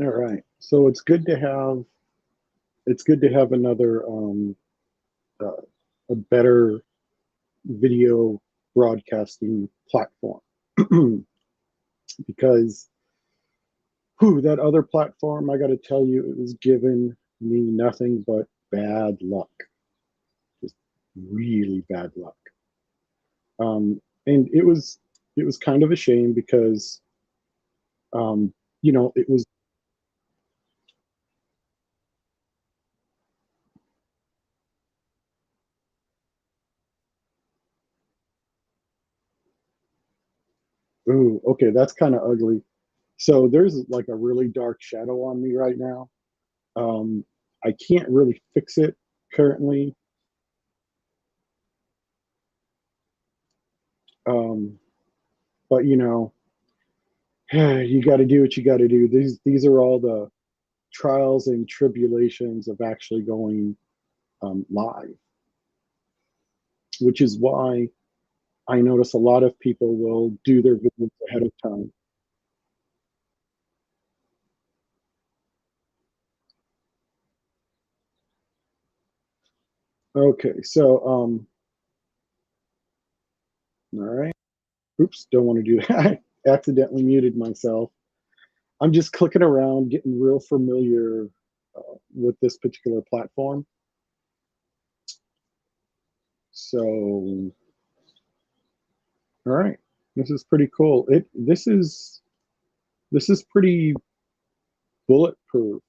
All right. So it's good to have another uh, a better video broadcasting platform because that other platform, I got to tell you, it was giving me nothing but bad luck, just really bad luck. And it was kind of a shame because it was. Ooh, okay, that's kind of ugly. So there's like a really dark shadow on me right now. Um, I can't really fix it currently. Um, but you got to do what you got to do. These are all the trials and tribulations of actually going live, which is why I notice a lot of people will do their videos ahead of time. Okay, so all right. Oops, don't want to do that. I accidentally muted myself. I'm just clicking around, getting real familiar with this particular platform. So, all right, this is pretty cool. This is pretty bulletproof.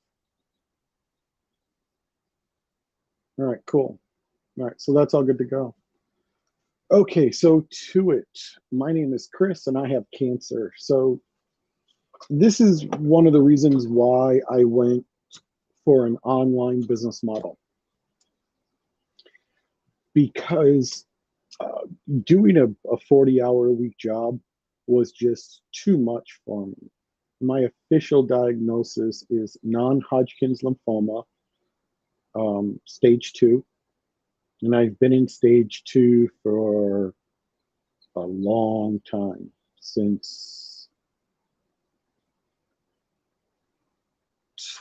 All right, cool. All right, so that's all good to go. Okay, so to it. My name is Chris, and I have cancer. So this is one of the reasons why I went for an online business model because uh, doing a 40-hour a week job was just too much for me. My official diagnosis is non-Hodgkin's lymphoma, stage 2, and I've been in stage 2 for a long time, since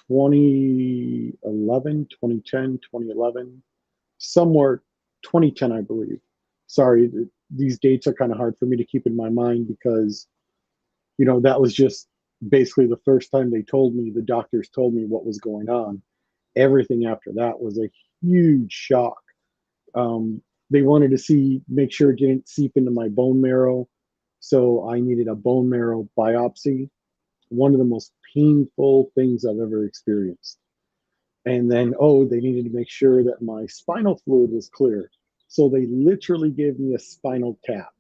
2011, 2010, 2011, somewhere 2010, I believe. Sorry, these dates are kind of hard for me to keep in my mind because that was just basically the first time the doctors told me what was going on. Everything after that was a huge shock. Um, they wanted to make sure it didn't seep into my bone marrow. So I needed a bone marrow biopsy, one of the most painful things I've ever experienced. And then, oh, they needed to make sure that my spinal fluid was clear. So they literally gave me a spinal tap.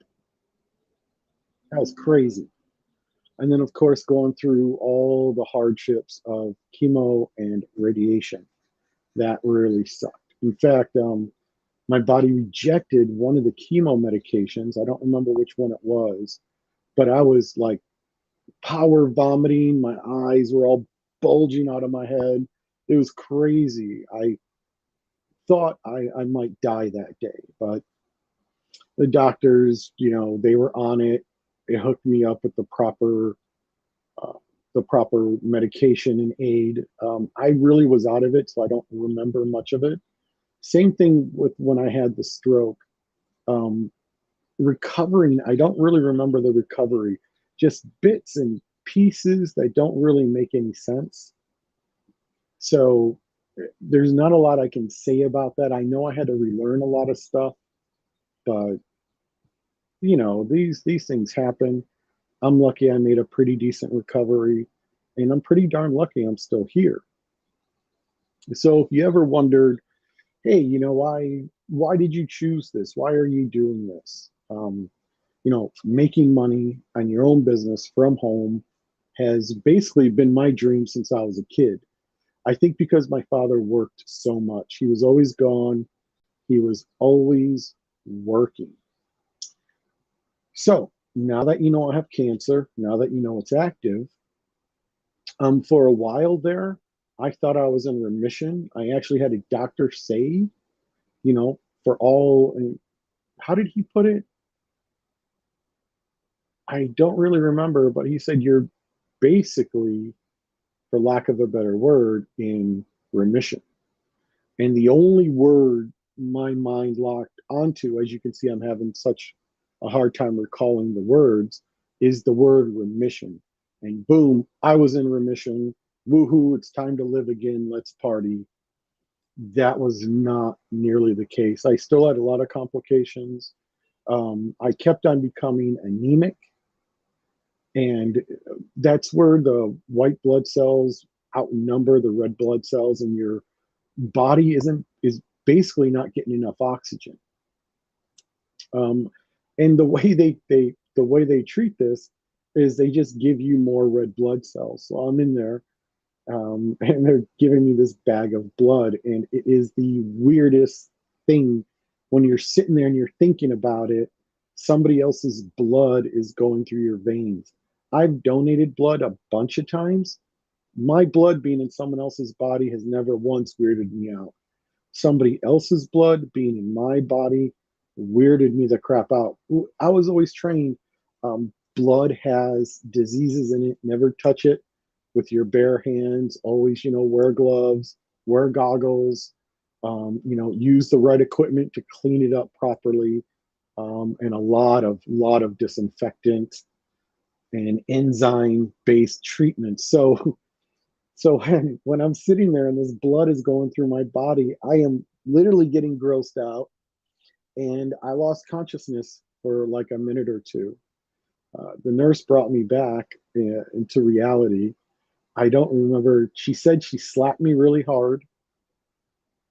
That was crazy. And then, of course, going through all the hardships of chemo and radiation. That really sucked. In fact, my body rejected one of the chemo medications. I don't remember which one it was, but I was like power vomiting. My eyes were all bulging out of my head. It was crazy. I thought I might die that day, but the doctors, they were on it. They hooked me up with uh, the proper medication and aid. I really was out of it, so I don't remember much of it. Same thing with when I had the stroke. Um, Recovering, I don't really remember the recovery, just bits and pieces that don't really make any sense. So there's not a lot I can say about that. I know I had to relearn a lot of stuff, but these things happen. I'm lucky I made a pretty decent recovery, and I'm pretty darn lucky I'm still here. So if you ever wondered, hey, why did you choose this? Why are you doing this? Making money on your own business from home has basically been my dream since I was a kid. I think because my father worked so much, he was always gone, he was always working. So now that you know I have cancer, now that you know it's active, for a while there, I thought I was in remission. I actually had a doctor say, for all, and how did he put it? I don't really remember, but he said, you're basically for lack of a better word, in remission. And the only word my mind locked onto, as you can see, I'm having such a hard time recalling the words, is the word remission. And boom, I was in remission. Woohoo, it's time to live again. Let's party. That was not nearly the case. I still had a lot of complications. I kept on becoming anemic, and that's where the white blood cells outnumber the red blood cells, and your body is basically not getting enough oxygen. And the way they treat this is they just give you more red blood cells. So I'm in there, and they're giving me this bag of blood, and it is the weirdest thing when you're sitting there and you're thinking about it. Somebody else's blood is going through your veins. I've donated blood a bunch of times. My blood being in someone else's body has never once weirded me out. Somebody else's blood being in my body weirded me the crap out. I was always trained, blood has diseases in it. Never touch it with your bare hands. Always, wear gloves, wear goggles, use the right equipment to clean it up properly, and a lot of disinfectant and enzyme based treatments. So when I'm sitting there and this blood is going through my body, I am literally getting grossed out, and I lost consciousness for like a minute or two. The nurse brought me back into reality. I don't remember. She said she slapped me really hard,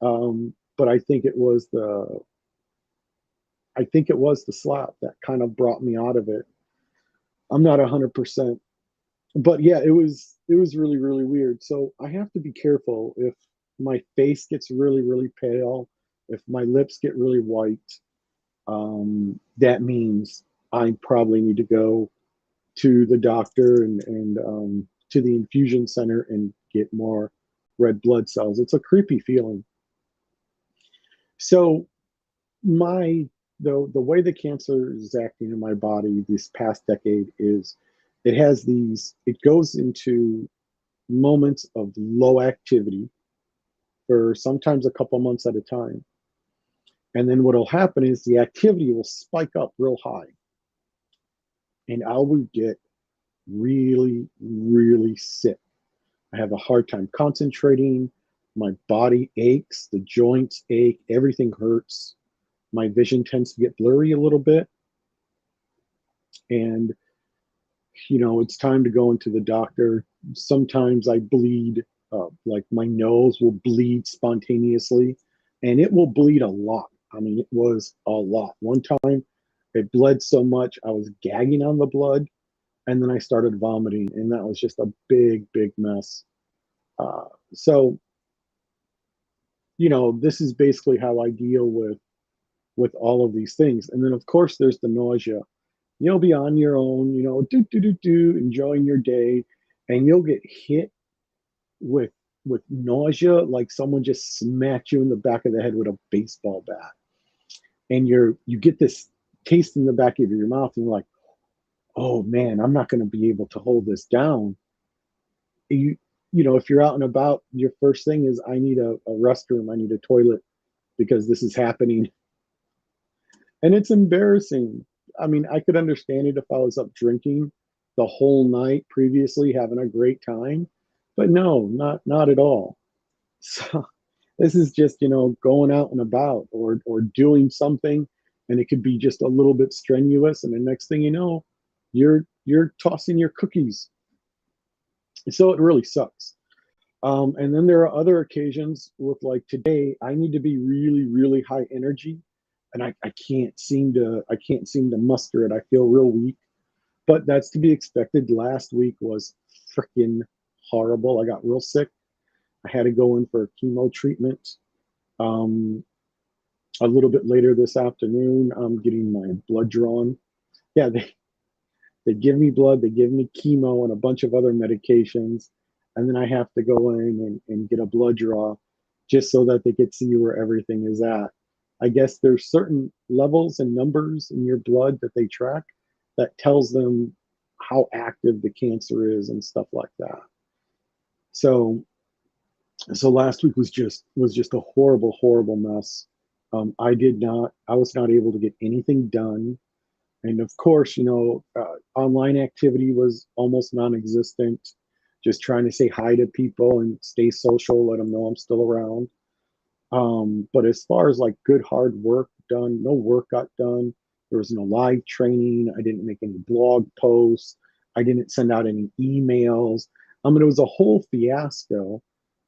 but I think it was the slap that kind of brought me out of it. I'm not 100%, but yeah, it was really really weird. So I have to be careful if my face gets really really pale, if my lips get really white. That means I probably need to go to the doctor and to the infusion center and get more red blood cells. It's a creepy feeling. So my the way the cancer is acting in my body this past decade is it goes into moments of low activity for sometimes a couple months at a time. And then what will happen is the activity will spike up real high. And I will get really, really sick. I have a hard time concentrating. My body aches, the joints ache, everything hurts. My vision tends to get blurry a little bit. And, it's time to go into the doctor. Sometimes I bleed, like my nose will bleed spontaneously, and it will bleed a lot. I mean, it was a lot. One time it bled so much, I was gagging on the blood, and then I started vomiting, and that was just a big, big mess. So, this is basically how I deal with all of these things. And then, of course, there's the nausea. You'll be on your own, enjoying your day, and you'll get hit with nausea like someone just smacked you in the back of the head with a baseball bat. And you get this taste in the back of your mouth, and you're like, oh man, I'm not going to be able to hold this down. If you're out and about, your first thing is, I need a restroom, I need a toilet, because this is happening. And it's embarrassing. I mean, I could understand it if I was up drinking the whole night previously, having a great time, but no, not at all. So this is just, going out and about, or doing something, and it could be just a little bit strenuous, and the next thing you know, you're tossing your cookies. So it really sucks. And then there are other occasions with, like today, I need to be really, really high energy, and I can't seem to muster it. I feel real weak, but that's to be expected. Last week was freaking horrible. I got real sick. I had to go in for chemo treatment. A little bit later this afternoon, I'm getting my blood drawn. Yeah, they give me blood, they give me chemo and a bunch of other medications, and then I have to go in and get a blood draw just so that they could see where everything is at. I guess there's certain levels and numbers in your blood that they track that tells them how active the cancer is and stuff like that. So last week was just a horrible mess. I was not able to get anything done. And of course, online activity was almost non-existent. Just trying to say hi to people and stay social, let them know I'm still around. But as far as like good hard work done, no work got done. There was no live training. I didn't make any blog posts. I didn't send out any emails. It was a whole fiasco.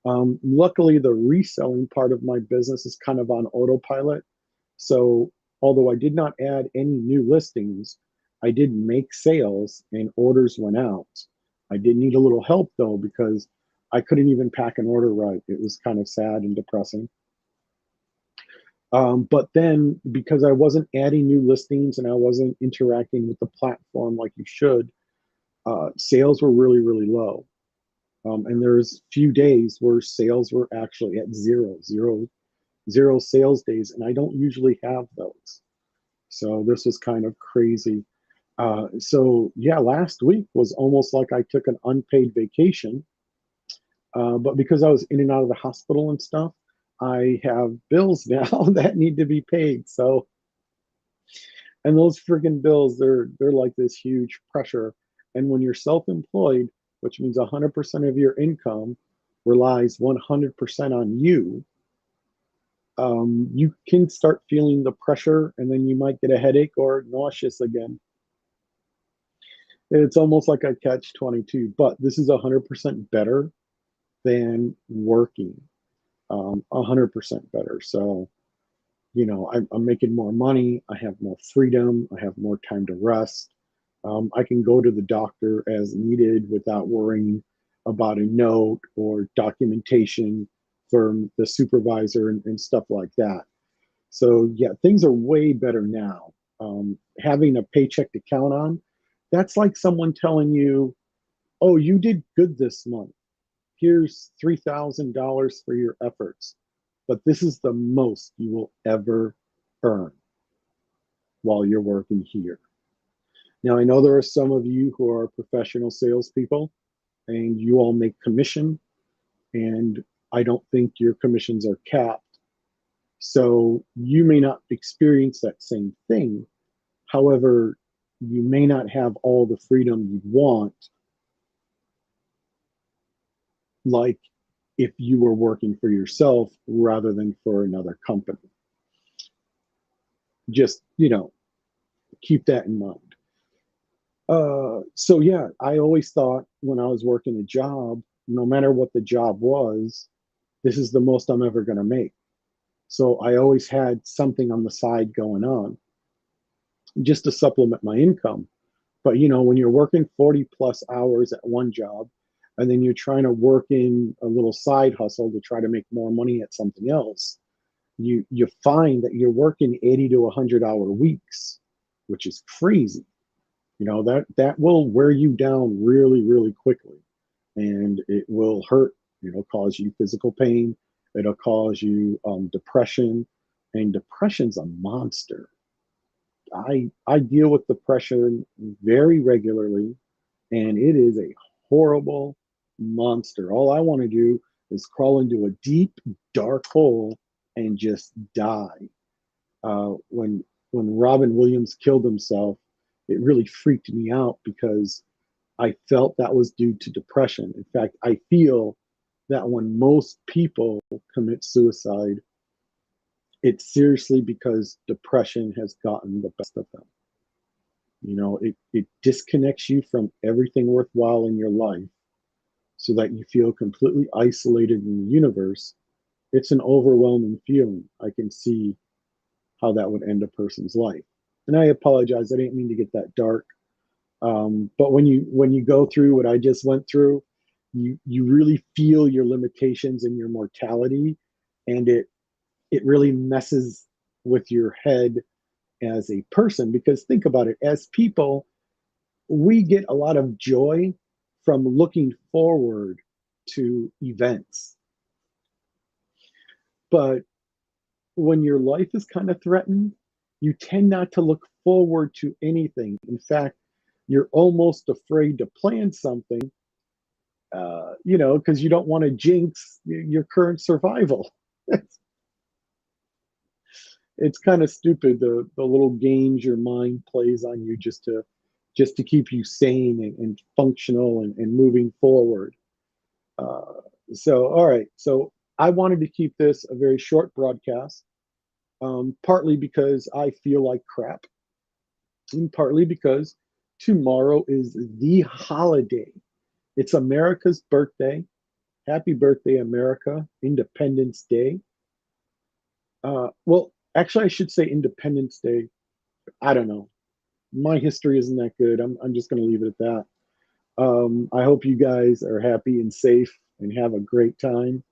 Luckily, the reselling part of my business is kind of on autopilot. So, although I did not add any new listings, I did make sales and orders went out. I did need a little help though, because I couldn't even pack an order right. It was kind of sad and depressing. But then, because I wasn't adding new listings and I wasn't interacting with the platform like you should, sales were really low. And there's few days where sales were actually at zero sales days, and I don't usually have those. So this was kind of crazy. So yeah, last week was almost like I took an unpaid vacation. But because I was in and out of the hospital and stuff, I have bills now that need to be paid. So, and those freaking bills, they're like this huge pressure. And when you're self-employed, which means 100% of your income relies 100% on you, you can start feeling the pressure, and then you might get a headache or nauseous again. It's almost like a catch 22, but this is 100% better than working. 100% better. So, I'm making more money. I have more freedom. I have more time to rest. I can go to the doctor as needed without worrying about a note or documentation from the supervisor and stuff like that. So yeah, things are way better now. Having a paycheck to count on, that's like someone telling you, oh, you did good this month. Here's $3,000 for your efforts. But this is the most you will ever earn while you're working here. Now, I know there are some of you who are professional salespeople and you all make commission, and I don't think your commissions are capped. So you may not experience that same thing. However, you may not have all the freedom you want, like if you were working for yourself rather than for another company. Just, keep that in mind. So yeah, I always thought when I was working a job, no matter what the job was, this is the most I'm ever going to make. So I always had something on the side going on just to supplement my income. But when you're working 40 plus hours at one job, and then you're trying to work in a little side hustle to try to make more money at something else, you find that you're working 80 to 100-hour weeks, which is crazy. That will wear you down really quickly, and it will hurt. Cause you physical pain. It'll cause you depression, and depression's a monster. I deal with depression very regularly, and it is a horrible monster. All I want to do is crawl into a deep, dark hole and just die. When Robin Williams killed himself, it really freaked me out because I felt that was due to depression. In fact, I feel that when most people commit suicide, it's seriously because depression has gotten the best of them. It disconnects you from everything worthwhile in your life so that you feel completely isolated in the universe. It's an overwhelming feeling. I can see how that would end a person's life. And I apologize, I didn't mean to get that dark. But when you go through what I just went through, you really feel your limitations and your mortality, and it really messes with your head as a person. Because think about it, as people, we get a lot of joy from looking forward to events. But when your life is kind of threatened, you tend not to look forward to anything. In fact, you're almost afraid to plan something You know, because you don't want to jinx your current survival. It's kind of stupid, the little games your mind plays on you just to keep you sane and functional and moving forward. Uh, so all right, so I wanted to keep this a very short broadcast, partly because I feel like crap, and partly because tomorrow is the holiday. It's America's birthday. Happy birthday, America! Independence Day. Well, actually, I should say Independence Day. I don't know. My history isn't that good. I'm just going to leave it at that. I hope you guys are happy and safe and have a great time.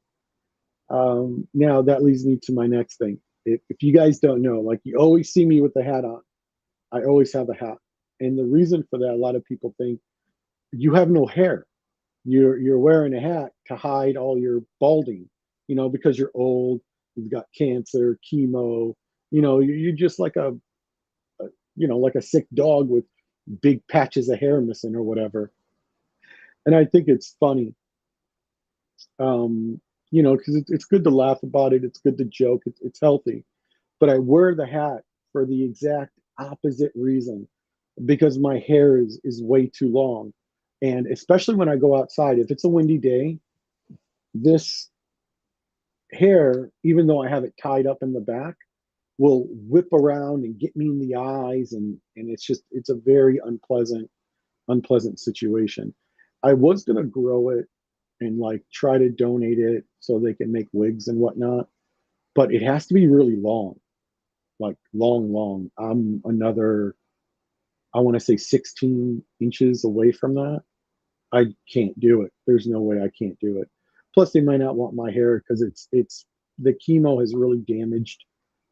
Now, that leads me to my next thing. If you guys don't know, like you always see me with the hat on, I always have a hat. And the reason for that, a lot of people think you have no hair. You're wearing a hat to hide all your balding, you know, because you're old, you've got cancer, chemo, you know, you're just like a you know, like a sick dog with big patches of hair missing or whatever. And I think it's funny, you know, because it's good to laugh about it. It's good to joke. It's healthy. But I wear the hat for the exact opposite reason, because my hair is way too long. And especially when I go outside, if it's a windy day, this hair, even though I have it tied up in the back, will whip around and get me in the eyes, and it's a very unpleasant situation. I was gonna grow it and like try to donate it so they can make wigs and whatnot, but it has to be really long, like long. I'm another, I want to say 16 inches away from that. I can't do it. There's no way I can't do it. Plus, they might not want my hair because it's the chemo has really damaged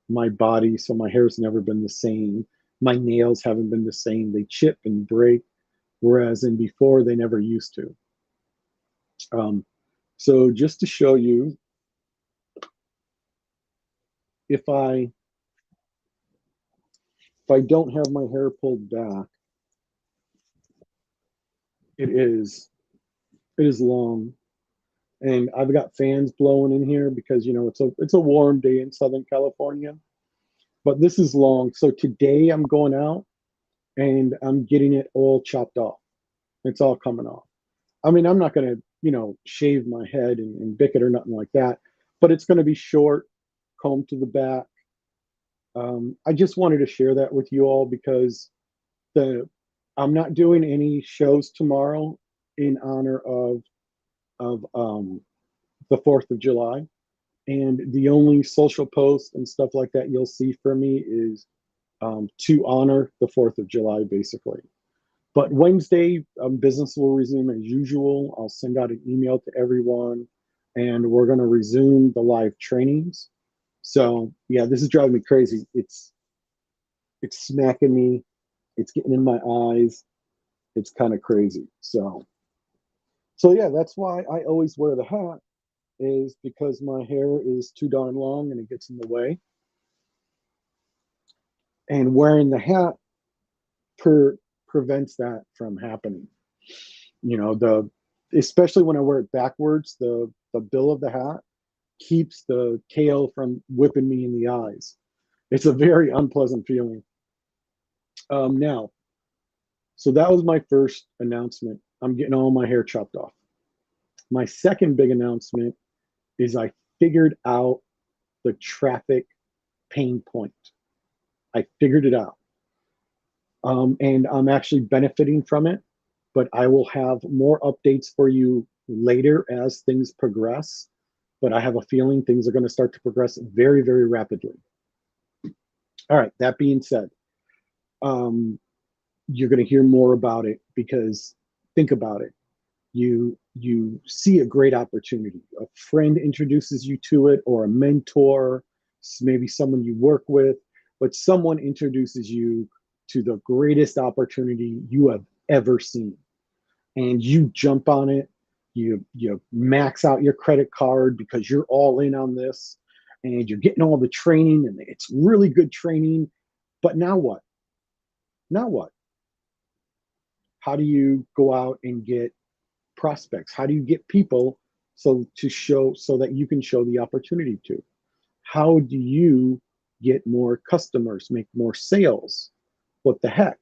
my body, so my hair's never been the same. My nails haven't been the same. They chip and break, whereas in before they never used to. Um, so just to show you, if I don't have my hair pulled back, it is it is long, and I've got fans blowing in here because you know it's a warm day in Southern California. But this is long. So today I'm going out and I'm getting it all chopped off. It's all coming off. I mean, I'm not going to, you know, shave my head and bick it or nothing like that, but it's going to be short, combed to the back. I just wanted to share that with you all because the I'm not doing any shows tomorrow in honor of the 4th of July. And the only social posts and stuff like that you'll see from me is to honor the 4th of July, basically. But Wednesday, business will resume as usual. I'll send out an email to everyone, and we're going to resume the live trainings. So yeah, this is driving me crazy. It's smacking me. It's getting in my eyes. It's kind of crazy. So yeah, that's why I always wear the hat, is because my hair is too darn long and it gets in the way. And wearing the hat prevents that from happening. You know, the especially when I wear it backwards, the bill of the hat keeps the tail from whipping me in the eyes. It's a very unpleasant feeling. Now, so that was my first announcement. I'm getting all my hair chopped off. My second big announcement is I figured out the traffic pain point. I figured it out. And I'm actually benefiting from it, but I will have more updates for you later as things progress. But I have a feeling things are going to start to progress very rapidly. All right, that being said, um, you're going to hear more about it because think about it. You see a great opportunity. A friend introduces you to it, or a mentor, maybe someone you work with, but someone introduces you to the greatest opportunity you have ever seen, and you jump on it. You max out your credit card because you're all in on this, and you're getting all the training, and it's really good training. But now what? Now what? How do you go out and get prospects? How do you get people so that you can show the opportunity to? How do you get more customers, make more sales? What the heck?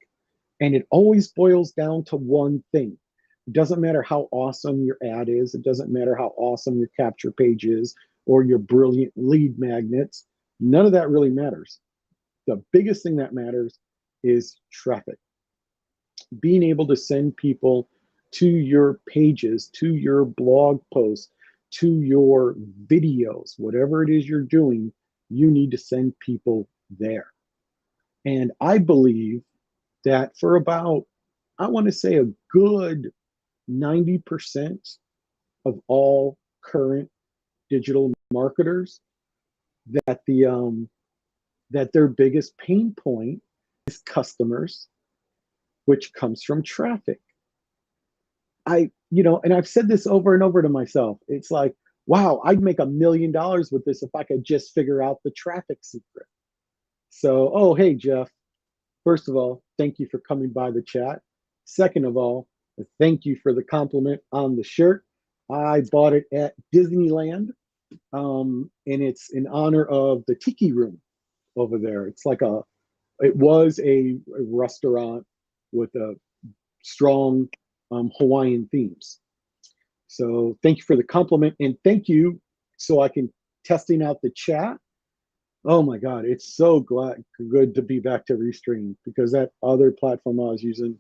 And it always boils down to one thing. It doesn't matter how awesome your ad is. It doesn't matter how awesome your capture page is or your brilliant lead magnets. None of that really matters. The biggest thing that matters is traffic. Being able to send people to your pages, to your blog posts, to your videos, whatever it is you're doing, you need to send people there. And I believe that for about, I want to say a good 90% of all current digital marketers, that their biggest pain point is customers, which comes from traffic. And I've said this over and over to myself. It's like, wow, I'd make $1 million with this if I could just figure out the traffic secret. So, oh, hey, Jeff, first of all, thank you for coming by the chat. Second of all, thank you for the compliment on the shirt. I bought it at Disneyland, and it's in honor of the Tiki Room over there. It was a restaurant with a strong Hawaiian themes. So thank you for the compliment, and thank you. So I can testing out the chat. Oh my God, it's so good to be back to Restream, because that other platform I was using,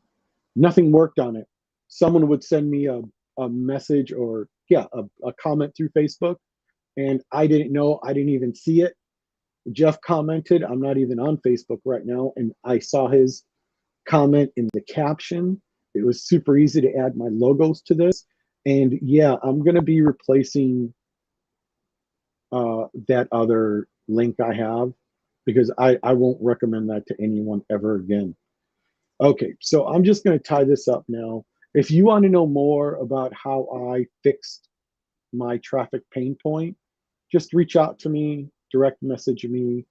nothing worked on it. Someone would send me a message or a comment through Facebook, and I didn't know, I didn't even see it. Jeff commented, I'm not even on Facebook right now, and I saw his comment in the caption. It was super easy to add my logos to this. And yeah, I'm going to be replacing that other link I have, because I won't recommend that to anyone ever again. Okay, so I'm just going to tie this up now. If you want to know more about how I fixed my traffic pain point, just reach out to me, direct message me,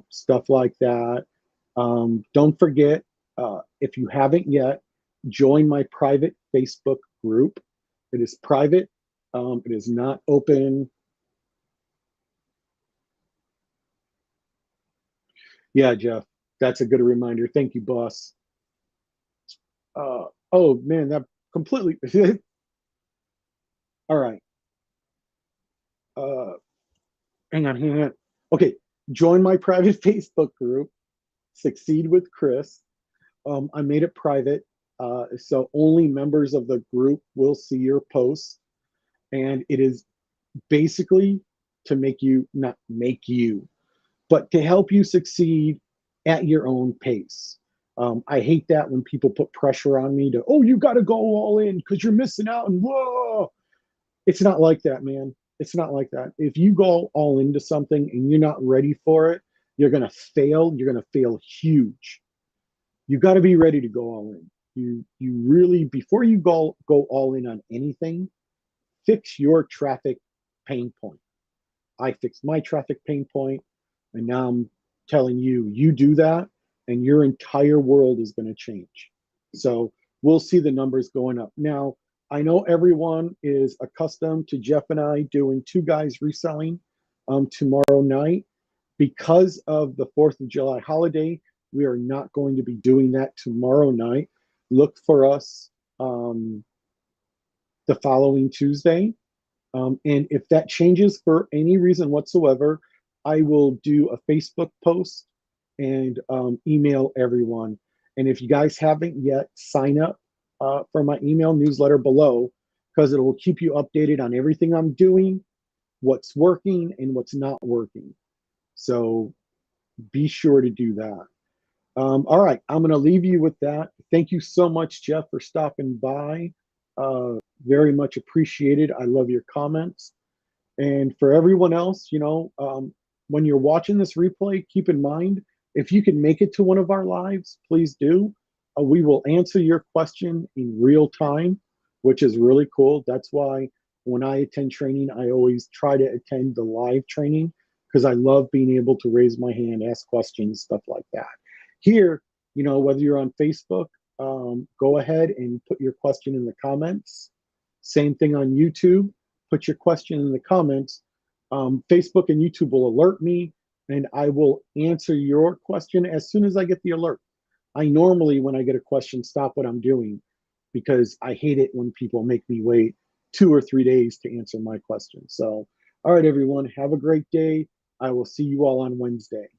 stuff like that. Don't forget, if you haven't yet, join my private Facebook group. It is private. It is not open. Yeah, Jeff, that's a good reminder. Thank you, boss. Oh man, that completely. All right. Hang on. Okay, join my private Facebook group, Succeed with Chris. I made it private, so only members of the group will see your posts, and it is basically to not make you, but to help you succeed at your own pace. I hate that when people put pressure on me to, oh, you got to go all in because you're missing out, and whoa. It's not like that, man. It's not like that. If you go all into something and you're not ready for it, you're going to fail. You're going to fail huge. You got to be ready to go all in. You really, before you go all in on anything, fix your traffic pain point. I fixed my traffic pain point, and now I'm telling you, you do that, and your entire world is going to change. So we'll see the numbers going up. Now, I know everyone is accustomed to Jeff and I doing two guys reselling tomorrow night. Because of the 4th of July holiday, we are not going to be doing that tomorrow night. Look for us the following Tuesday. And if that changes for any reason whatsoever, I will do a Facebook post and email everyone. And if you guys haven't yet, sign up for my email newsletter below, because it will keep you updated on everything I'm doing, what's working and what's not working. So be sure to do that. All right, I'm going to leave you with that. Thank you so much, Jeff, for stopping by. Very much appreciated. I love your comments. And for everyone else, when you're watching this replay, keep in mind, if you can make it to one of our lives, please do. We will answer your question in real time, which is really cool. That's why when I attend training, I always try to attend the live training, because I love being able to raise my hand, ask questions, stuff like that. Here, whether you're on Facebook, go ahead and put your question in the comments. Same thing on YouTube. Put your question in the comments. Facebook and YouTube will alert me, and I will answer your question as soon as I get the alert. I normally, when I get a question, stop what I'm doing because I hate it when people make me wait 2 or 3 days to answer my question. So, all right, everyone, have a great day. I will see you all on Wednesday.